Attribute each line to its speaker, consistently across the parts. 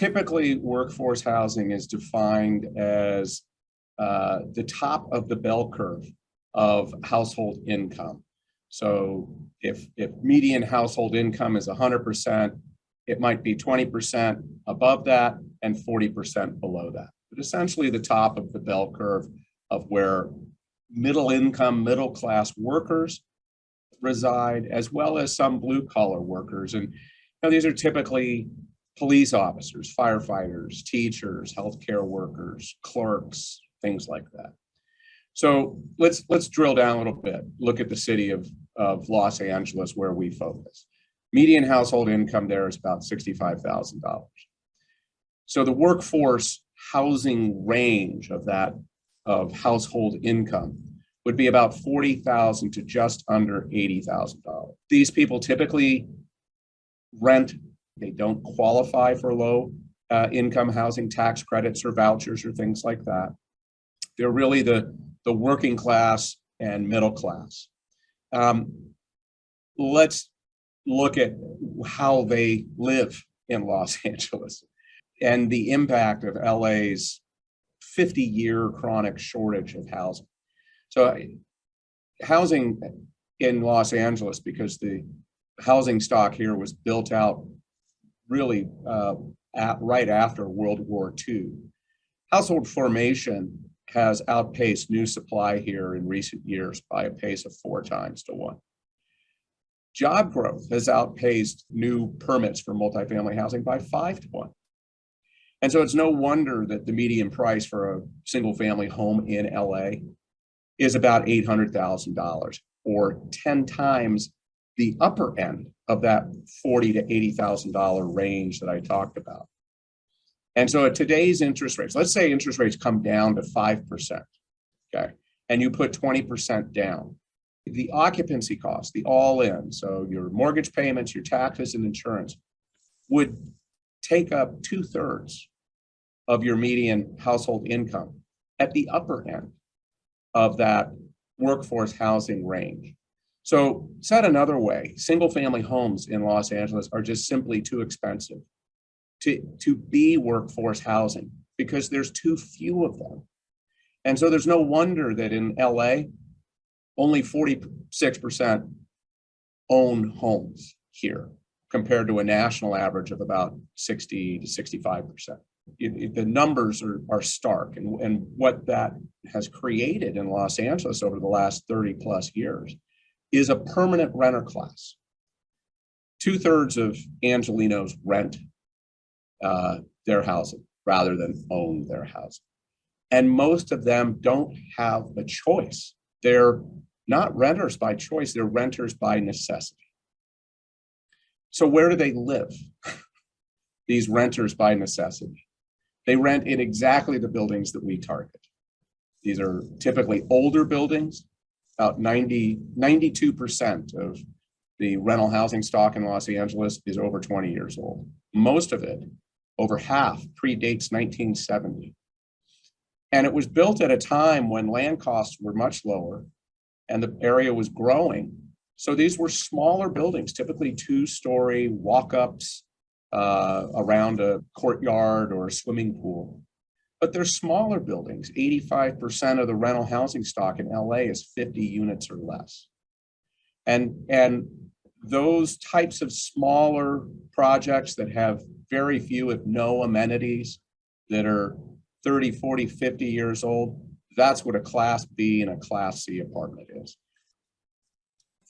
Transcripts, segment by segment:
Speaker 1: Typically, workforce housing is defined as the top of the bell curve of household income. So if median household income is 100%, it might be 20% above that and 40% below that. But essentially the top of the bell curve of where middle income, middle class workers reside, as well as some blue collar workers. And these are typically police officers, firefighters, teachers, healthcare workers, clerks, things like that. So let's drill down a little bit. Look at the city of Los Angeles, where we focus. Median household income there is about $65,000. So the workforce housing range of household income would be about $40,000 to just under $80,000. These people typically rent. They don't qualify for low income housing tax credits or vouchers or things like that. They're really the working class and middle class. Let's look at how they live in Los Angeles and the impact of LA's 50-year chronic shortage of housing. So housing in Los Angeles, because the housing stock here was built out really right after World War II, household formation has outpaced new supply here in recent years by a pace of 4 times to 1. Job growth has outpaced new permits for multifamily housing by 5 to 1. And so it's no wonder that the median price for a single family home in LA is about $800,000, or 10 times the upper end of that $40,000 to $80,000 range that I talked about. And so at today's interest rates, let's say interest rates come down to 5%, okay, and you put 20% down. The occupancy cost, the all-in, so your mortgage payments, your taxes, and insurance, would take up 2/3 of your median household income at the upper end of that workforce housing range. So said another way, single-family homes in Los Angeles are just simply too expensive to be workforce housing because there's too few of them. And so there's no wonder that in LA, only 46% own homes here, compared to a national average of about 60 to 65%. The numbers are stark, and what that has created in Los Angeles over the last 30 plus years is a permanent renter class. 2/3 of Angelenos rent their housing rather than own their housing. And most of them don't have a choice. They're not renters by choice, they're renters by necessity. So where do they live? These renters by necessity. They rent in exactly the buildings that we target. These are typically older buildings. About 92% of the rental housing stock in Los Angeles is over 20 years old. Most of it, over half, predates 1970. And it was built at a time when land costs were much lower and the area was growing. So these were smaller buildings, typically 2-story walk-ups around a courtyard or a swimming pool. But they're smaller buildings. 85% of the rental housing stock in LA is 50 units or less. And those types of smaller projects that have very few, if no amenities, that are 30, 40, 50 years old, that's what a Class B and a Class C apartment is.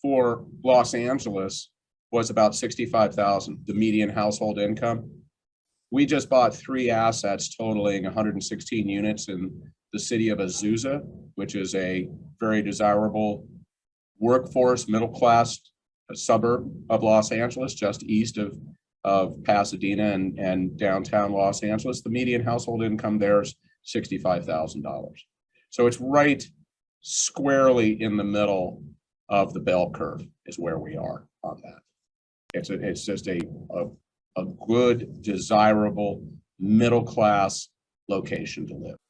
Speaker 1: For Los Angeles was about $65,000, the median household income. We just bought 3 assets totaling 116 units in the city of Azusa, which is a very desirable workforce, middle-class suburb of Los Angeles, just east of Pasadena and downtown Los Angeles. The median household income there is $65,000. So it's right squarely in the middle of the bell curve is where we are on that. It's just a good, desirable, middle-class location to live.